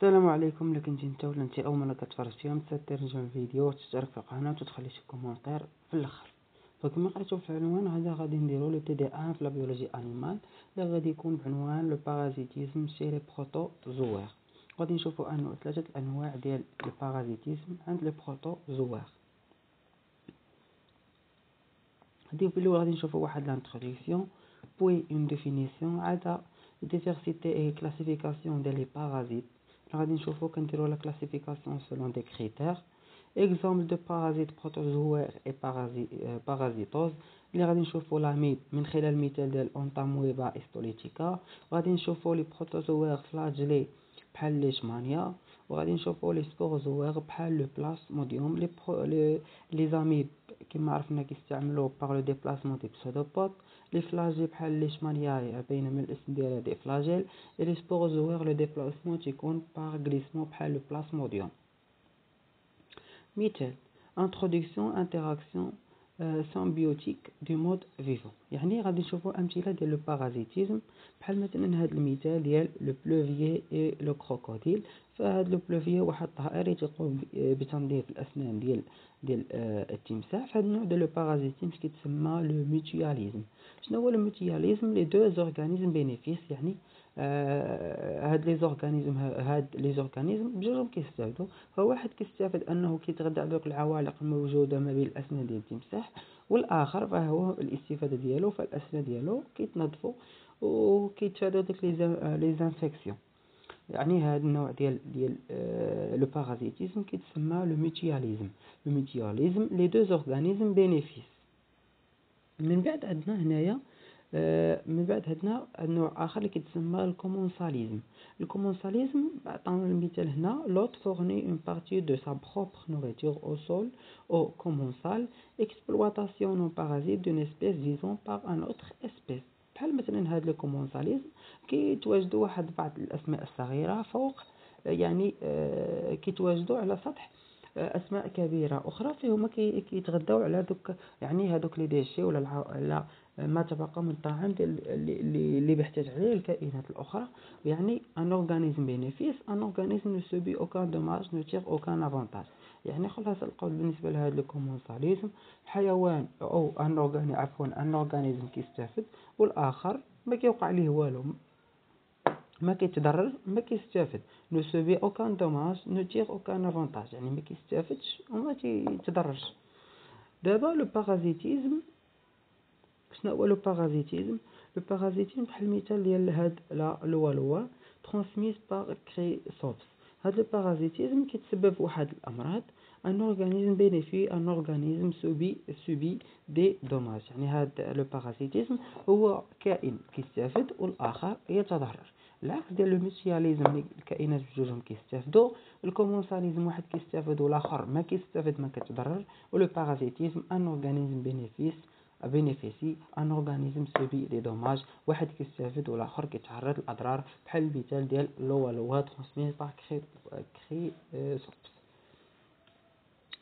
السلام عليكم. الا كنتي انت ولا انت اول مره كتفرج فيها ترجع الفيديو وتشترك في القناه وتخلي شي كومونتير في الاخر. فكما قريتو في العنوان هذا غادي نديرو لو تي دي ان في لا بيولوجي انيمال اللي غادي يكون بعنوان لو بارازيتيزم شي لي بروتوزوار. غادي نشوفوا انه ثلاثه الانواع ديال البارازيتيزم عند لي بروتوزوار. في الاول غادي نشوفوا واحد لانتروداكسيون بوي اون ديفينيسيون عاد ديفيرسيتي اي كلاسيفيكاسيون ديال لي بارازيت. غادي نشوفوا كنديروا لا كلاسيفيكاسيون سولون دي كريتير. اكزامبل دو بارازيت بروتوزوار اي بارازيتوز اللي غادي نشوفوا لاميب من خلال المثال ديال اونتامويبا استوليتيكا. غادي نشوفوا لي بروتوزوار فلاجلي بحال ليشمانيا، وغادي نشوفوا لي سبوروزوار بحال لو بلاسموديوم. لي زاميب كما عرفنا كيستعملوا باغ لو ديبلاسمون دي بسودوبود. لي فلاجيل بحال ليشمانيا باينه من الاسم ديالها دي فلاجيل. لي سبوروزوار لو ديبلاسمون تيكون باغ غليسمون بحال لو بلاسموديوم. مثال introduction interaction symbiotique du mode vivant. يعني غادي نشوفوا امثله ديال لو بارازيتيزم بحال مثلا هذا المثال ديال لو بلوفيي اي لو كروكوديل. فهاد لو بلوفيي واحد الطائر تيقوم بتنظيف الاسنان ديال التمساح. فهاد النوع ديال لو بارازيتيزم كيتسمى لو ميتياليزم. شنو هو لو ميتياليزم؟ لي دو زورغانيزم بينيفيس، يعني هاد لي زورغانيزم بجوجهم كيستافدوا. فواحد كيستافد انه كيتغذى على دوك العوالق الموجوده ما بين الاسنان ديال التمساح، والاخر فهو الاستفاده ديالو فالاسنان ديالو كيتنظفوا وكيتفادوا ديك لي زانفيكسيون. يعني هذا النوع ديال لو بارازيتيزم كيتسمى لو ميتياليزم. لي دو زورغانيزم بينيفيس. من بعد عندنا النوع اخر اللي كيتسمى الكومونساليزم. الكومونساليزم عطانا المثال هنا لوت فورني اون بارتي دو سا بروبر نوريتور او سول او كومونسال اكسبلواتاسيون نون بارازيت دون اسبيس فيزون باغ ان اوتر اسبيس. بحال مثلا هذا الكومونساليزم كيتواجدوا واحد بعض الاسماء الصغيره فوق، يعني كيتواجدوا على سطح اسماء كبيره اخرى فيهم كيتغداو على دوك، يعني هذوك لي ديشي ولا ما تبقى من الطعام ديال اللي بيحتاج عليه الكائنات الاخرى. يعني ان اورغانيزم بينيفيس ان اورغانيزم نو سوبي اوكان دوماج نو تير اوكان افونتاج. يعني خلاص القول بالنسبه لهذا الكومونساليزم، حيوان او ان اورغانيزم كيستافد والاخر ما كيوقع ليه والو، ما كيتضرر ما كيستافد. نو سوبي اوكان دوماج نو تير اوكان افونتاج، يعني ما كيستافدش وما كيتضررش. دابا لو بارازيتيزم، شنو هو لو بارازيتيزم؟ لو بارازيتيزم بحال المثال ديال هاد لوا ترانسميس باغ كريسوبس. هاد لو بارازيتيزم كيتسبب واحد الامراض ان اورغانيزم بينيفي ان اورغانيزم سوبي دي دوماج. يعني هاد لو بارازيتيزم هو كائن كيستافد والاخر يتضرر. العكس ديال لو ميتياليزم الكائنات بجوجهم كيستافدوا. الكومونساليزم واحد كيستافد والاخر ما كيستافد ما كيتضرر. ولو بارازيتيزم ان اورغانيزم بينيفيسي ان اورغانيزم سوبي دي دوماج، واحد كيستافد والاخر كيتعرض للاضرار بحال المثال ديال لوا ترانسميس باغ كريسوبس.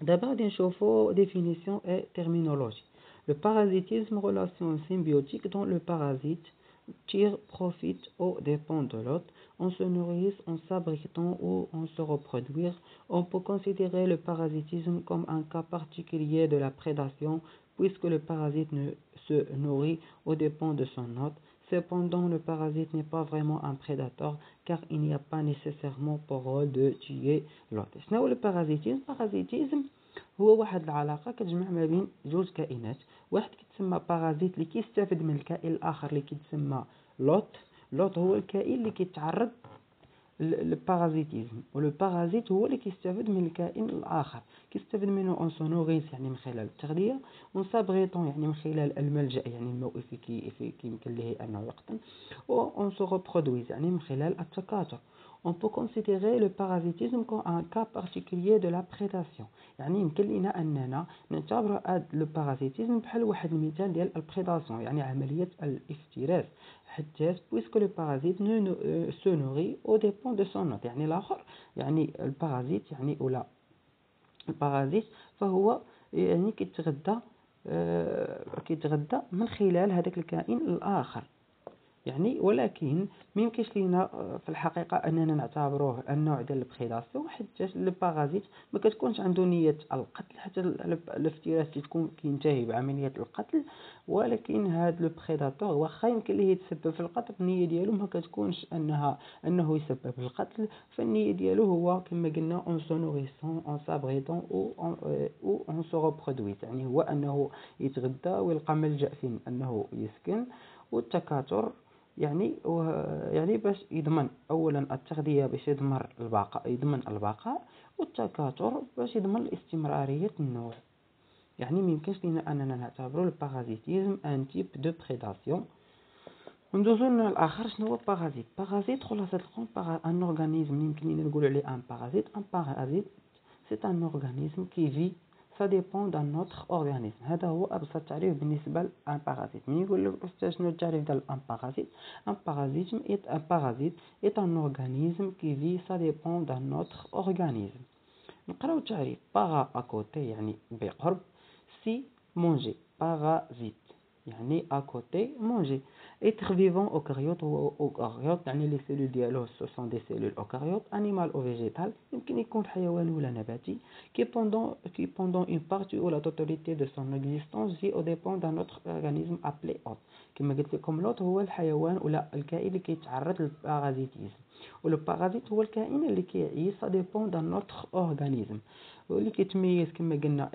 دابا غادي نشوفو définition et terminologie. Le parasitisme, relation symbiotique dont le parasite tire profit aux dépens de l'hôte, en se nourrir, en s'abritant ou en se reproduire. On peut considérer le parasitisme comme un cas particulier de la prédation, puisque le parasite ne se nourrit aux dépens de son hôte. Cependant, le parasite n'est pas vraiment un prédateur, car il n'y a pas nécessairement pour rôle de tuer l'hôte. شنو هو البارازيتيزم؟ البارازيتيزم هو واحد العلاقه كتجمع ما بين جوج كائنات. واحد كيتسمى بارازيت اللي كيستافد من الكائن الاخر اللي كيتسمى لوط هو الكائن اللي كيتعرض للبارازيتيزم، ولو بارازيت هو اللي كيستافد من الكائن الاخر. كيستافد منه اون سونوريس يعني من خلال التغذيه، اون سابريتون يعني من خلال الملجا يعني الموئل في يمكن له انه يقطن، اون سو ريبرودويز يعني من خلال التكاثر. On peut considérer le parasitisme comme un cas particulier de la prédation. يعني يمكن لنا أننا نعتبر هذا البارازيتيزم بحال واحد المثال ديال البريداسيون، يعني عملية الافتراس. حتى puisque le parasite se nourrit aux dépens de son hôte. يعني الآخر يعني البارازيت يعني ولا البارازيت فهو يعني كيتغذى من خلال هذاك الكائن الآخر. يعني ولكن ما يمكنش لينا في الحقيقه اننا نعتبروه النوع ديال البريداسيون، حيت لو بارازيت ما كتكونش عنده نيه القتل، حتى الافتراس تكون كينتهي بعمليه القتل. ولكن هذا لو بريداتور واخا يمكن ليه يتسبب في القتل، النيه ديالو ما كتكونش انه يسبب القتل. فالنيه ديالو هو كما قلنا اون سونوريسون اون سابريدون او اون سو ريبرودويت، يعني هو انه يتغذى ويلقى ملجأ فين انه يسكن. والتكاثر يعني باش يضمن اولا التغذيه، باش يضمن البقاء، والتكاثر باش يضمن الاستمراريه النوع. يعني ميمكنش لينا اننا نعتبروا البارازيتيزم ان تيب دو بريداسيون. وندوزو الاخر. شنو هو بارازيت؟ بارازيت خلاصه القول ان اورغانيزم يمكن لينا نقولوا عليه ان بارازيت. ان بارازيت سي ان اورغانيزم كي في ça dépend d'un autre organisme. هذا هو أبسط تعريف بالنسبة للان بارازيت. من يقول لك أستاذ شنو التعريف ديال الان بارازيت؟ un parasite est un organisme qui vit ça dépend d'un autre organisme. نقراو التعريف. para à côté يعني بقرب، si manger parasite يعني à côté manger. être vivant eucaryote ou eucaryote يعني les cellules ديالو ce sont des cellules eucaryotes. animal ou végétal يمكن يكون حيوان ولا نباتي qui pendant une partie ou la totalité de son existence vit au dépend d'un autre organisme appelé hôte. كما قلت لكم لوط هو الحيوان ولا الكائن اللي كيتعرض للبارازيتيزم، ولو بارازيت هو الكائن اللي كيعيش ça dépend d'un autre organisme واللي كيتميز كما قلنا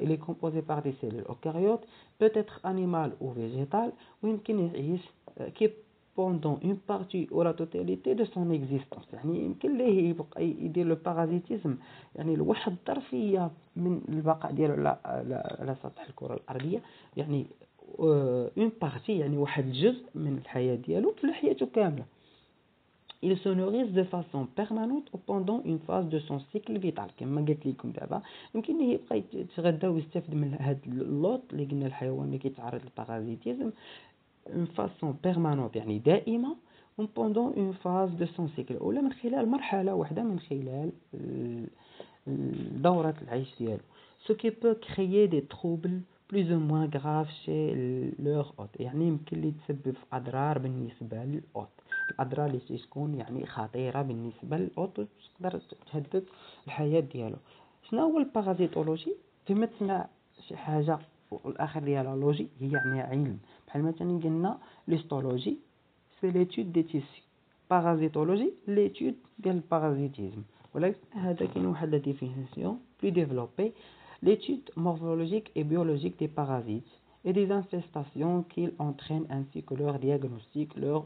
il est composé par des cellules eucaryotes, peut être animal ou végétal، ويمكن يعيش كي pendant une partie ou la totalité de son existence. يعني يمكن ليه يبقى يدير لو بارازيتيزم يعني لواحد الظرفيه من البقاء ديالو على سطح الكره الارضيه، يعني اون بارتي يعني واحد الجزء من الحياه ديالو في حياته كامله. Il se nourrit de façon permanente pendant une phase de son cycle vital. كما قلت لكم دابا يمكن ليه يبقى يتغذى ويستافد من هذا اللوط اللي قلنا الحيوان اللي كيتعرض للبارازيتيزم une façon permanente يعني دائمة pendant une phase de son cycle، ولا من خلال مرحلة واحدة من خلال دورة العيش ديالو. ce qui peut créer des troubles plus ou moins graves chez leur hôte. يعني يمكن لي تسبب في أضرار بالنسبة للهوت. الأضرار اللي تكون يعني خطيرة بالنسبة للهوت وتقدر تهدد الحياة ديالو. شنو هو البارازيتولوجي؟ فيما تسمع شي حاجة والآخر ديالها لوجي هي يعني علم. بحال مثلا قلنا l'histologie c'est l'étude des tissus، parasitologie l'étude ديال البارازيتيزم. ولكن هذا كاين واحد لا ديفينيسيون plus développée: l'étude morphologique et biologique des parasites et des infestations qu'ils entraînent ainsi que leur diagnostic, leur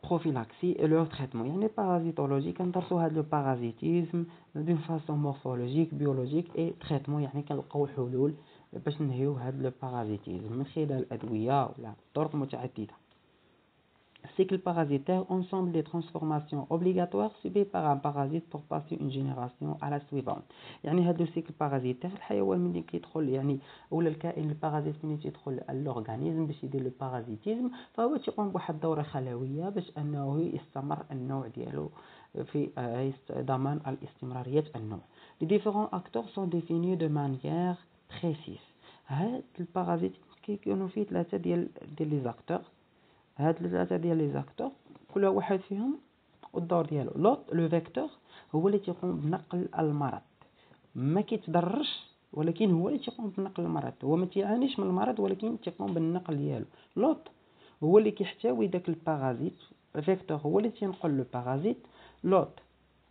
prophylaxie et leur traitement. يعني parasitologie كندرسوا هذا البارازيتيزم d'une façon morphologique, biologique et traitement، يعني كنلقاو حلول باش ننهيو هذا البارازيتيزم من خلال أدوية ولا طرق متعددة. cycle parasitaire ensemble des transformations obligatoires subies par un parasite pour passer une génération à la suivante. يعني هذا السيكل بارازيتير الحيوان ملي كيدخل يعني ولا الكائن البارازيت ملي تيدخل الاورغانيزم باش يدير لو بارازيتيزم، فهو تيقوم بواحد الدوره خلويه باش انه يستمر النوع ديالو في ضمان الاستمراريه النوع. Les différents acteurs sont définis de manière précise. هاد البارازيت كيكونوا فيه ثلاثه ديال لي زاكتور. هاد ثلاثه ديال لي زاكتور كل واحد فيهم والدور ديالو. لوط لو فيكتور هو اللي تيقوم بنقل المرض، ما كيتضررش ولكن هو اللي تيقوم بنقل المرض. هو ما تيعانيش من المرض ولكن تيقوم بالنقل ديالو. لوط هو اللي كيحتوي داك البارازيت. الفيكتور هو اللي تينقل لو بارازيت. لوط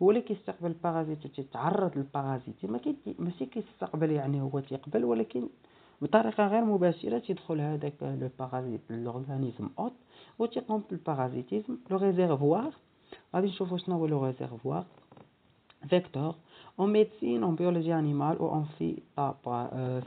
هو اللي كيستقبل البارازيت تيتعرض للبارازيت، ماشي كيستقبل يعني هو تيقبل، ولكن بطريقه غير مباشره تيدخل هذاك لو بارازيت لورغانيزم اوت وتيقوم بالبارازيتيزم. لو ريزيرفوار غادي نشوفوا شنو هو لو ريزيرفوار. vecteur en médecine, en biologie animale ou en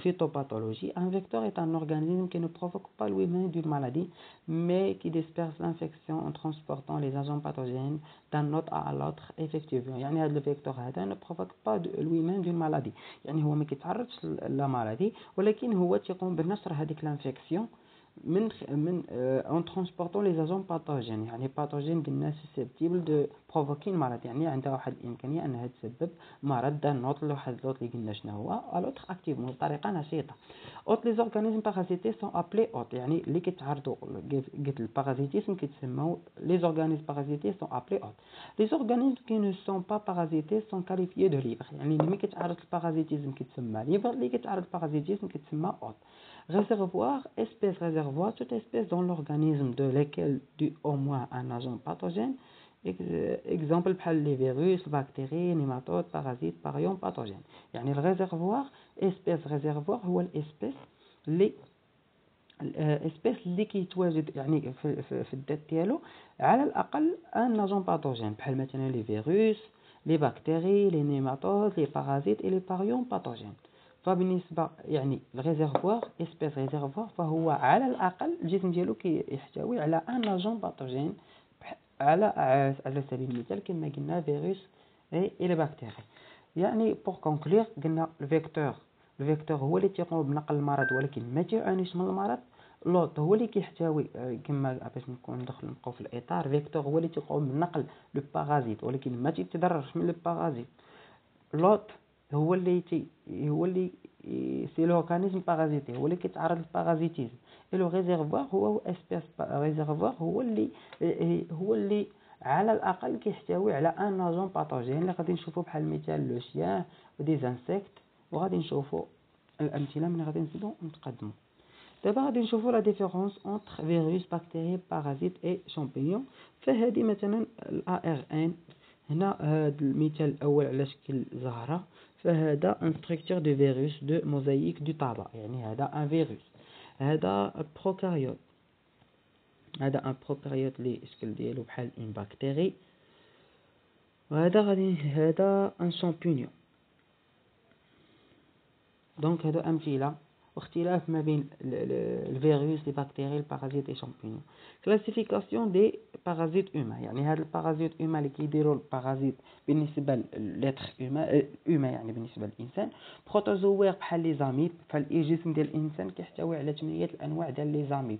phytopathologie. Un vecteur est un organisme qui ne provoque pas lui-même d'une maladie, mais qui disperse l'infection en transportant les agents pathogènes d'un hôte à l'autre effectivement. يعني هذا الفيكتور هذا ne provoque pas lui-même d'une maladie، يعني هو ما كيتعرضش لا مالادي ولكن هو تيقوم بنشر هذيك الانفيكسيون en transportant les agents pathogènes. يعني pathogènes قلنا susceptible de provoquer une maladie، يعني عندها واحد الإمكانية أنها تسبب مرض. دا نوت لواحد لوط اللي قلنا شنو هو الوتر اكتيفمون بطريقة نشيطة. اوت لي زورغانيزم بارازيتي سون ابلي اوت، يعني اللي كيتعرضوا قلت البارازيتيزم كيتسموا لي زورغانيزم بارازيتي سون ابلي اوت. لي زورغانيزم كي نو سون با بارازيتي سون كاليفيي دو ليبر، يعني اللي كيتعرض للبارازيتيزم كيتسمى ليبر، اللي كيتعرض للبارازيتيزم كيتسمى اوت. Réservoir, espèce réservoir, toute espèce dans l'organisme de laquelle du au moins un agent pathogène. Exemple بحال les virus, bactéries, nématodes, parasites, parions, pathogènes. يعني الريزرفوار espèce réservoir هو الاسبيس اللي اللي كيتواجد يعني في الذات ديالو على الاقل ان اجون باثوجين، بحال مثلا لي فيروس، لي بكتيري، لي نيماتود، لي بارازيت اي لي باريون باثوجين. فبالنسبه يعني الريزرفوار اسبيس ريزرفوار فهو على الاقل الجسم ديالو كيحتوي على ان اجون باثوجين، على سبيل المثال كما قلنا فيروس اي لي بكتيري. يعني بور كونكلير قلنا الفيكتور هو اللي تيقوم بنقل المرض ولكن ما تيعانيش من المرض. لوط هو اللي كيحتوي كما باش نبقاو في الاطار، فيكتور هو اللي تيقوم بنقل لو بارازيت ولكن ما تيتضررش من لو بارازيت. لوط هو اللي سي لورغانيزم بارازيتي، هو اللي كيتعرض للبارازيتيزم. اي لو ريزرفوار هو اسبيس ريزرفوار هو اللي على الاقل كيحتوي على ان اجون باثوجين اللي غادي نشوفوا بحال مثال لو شيان ودي زانسيكت، وغادي نشوفوا الامثله من غادي نزيدو نتقدموا. دابا غادي نشوفوا لا ديفيرونس اونتر فيروس بكتيري بارازيت اي شامبينيون. فهذه مثلا الار ان، هنا هذا المثال الاول على شكل زهره، فهذا ان ستركتور دو فيروس دو موزايك دو طابا، يعني هذا ان فيروس، هذا بروكاريوت، هذا ان بروكاريوت اللي الشكل ديالو بحال اون بكتيري، وهذا هذا ان شامبينيون. دونك هادو امثله واختلاف ما بين الفيروس، لي بكتيري، البارازيت اي شامبينيون. كلاسيفيكاسيون دي بارازيت اوما، يعني هاد البارازيت اوما اللي كيديروا البارازيت بالنسبه للاتر اوما يعني بالنسبه للانسان. بروتوزوير بحال لي زاميب، بحال الجسم ديال الانسان كيحتوي على 8 الانواع ديال لي زاميب،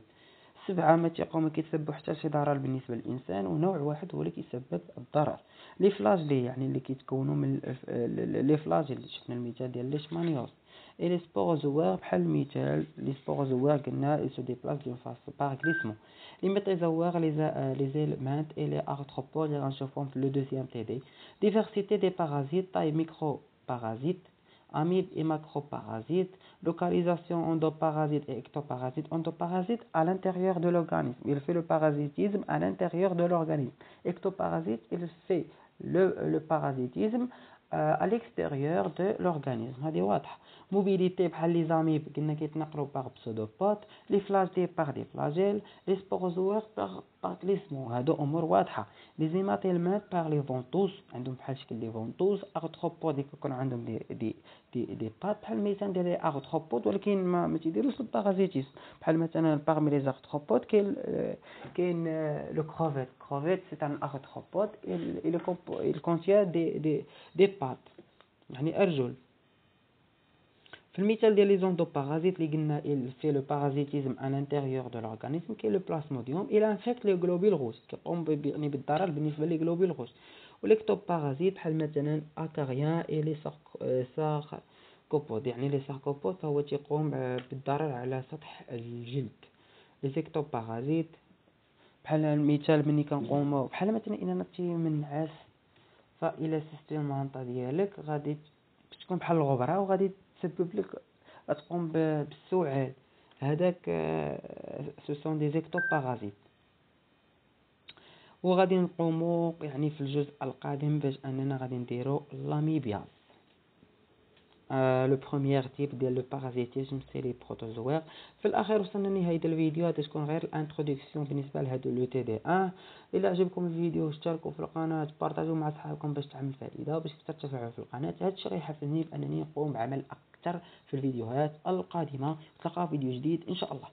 7 ما كيتسببوا حتى شي ضرر بالنسبه للانسان، ونوع واحد هو اللي كيسبب الضرر. لي فلاجلي يعني اللي كيتكونوا من لي فلاجيل، شفنا المثال ديال ليشمانيوس. Et les sporozoaires بحال المثال لي sporozoaires قلنا ils se déplacent d'une façon par glissement. Les métazoaires les éléments et les arthropodes اللي غنشوفهم في le deuxième TD. Diversité des parasites, taille microparasites, amibes et macroparasites, localisation endoparasite et ectoparasite. Endoparasite à l'intérieur de l'organisme, il fait le parasitisme à l'intérieur de l'organisme. Ectoparasite, il fait le parasitisme à l'extérieur de l'organisme. هذه واضحه. موبيليتي بحال لي زاميب قلنا كيتنقلوا باغ بسودوبود، لي فلاجيل باغ دي فلاجيل، لي سبوروزوار باغ كليسمون، هادو امور واضحه. لي زيماتيلمات باغ لي فونتوس، عندهم بحال شكل لي فونتوس. ارثروبود كيكون عندهم دي بات بحال الميزان ديال لي ارثروبود، ولكن ما تيديروش البارازيتيس. بحال مثلا باغمي لي ارثروبود كاين لو كروفيت سي ان ارثروبود، il contient des pattes يعني ارجل. في المثال ديال لي زوندوبارازيت اللي قلنا il fait le parasitisme à l'intérieur de l'organisme كاين لو بلاسموديوم il infecte les globules rouges، كيقوم يعني بالضرر بالنسبه لي globules rouges. وليكتوبارازيت بحال مثلا اكاريان اي لي ساركوبود، يعني لي ساركوبود فهو تيقوم بالضرر على سطح الجلد. لي زيكتوبارازيت بحال المثال ملي كنقوموا بحال مثلا الا نطي من نعاس، فإلا سيستي المنطقه ديالك غادي تكون بحال الغبره وغادي تسبب لك تقوم بالسعال، هذاك سو سون دي زيكتوبارازيت. وغادي نقوموا يعني في الجزء القادم باش اننا غادي نديرو لاميبياز. لو بروميير تيب ديال لو بارازيتيزم سي لي بروتوزوير. في الاخير وصلنا لنهايه الفيديو، هذا تكون غير الانتروداكسيون بالنسبه لهذا لو تي دي 1. الا عجبكم الفيديو اشتركوا في القناه، بارطاجيو مع صحابكم باش تعمل فائده وباش ترتفعوا في القناه. هذا الشيء غيحفزني بانني نقوم بعمل اكثر في الفيديوهات القادمه. نتلاقاو في فيديو جديد ان شاء الله.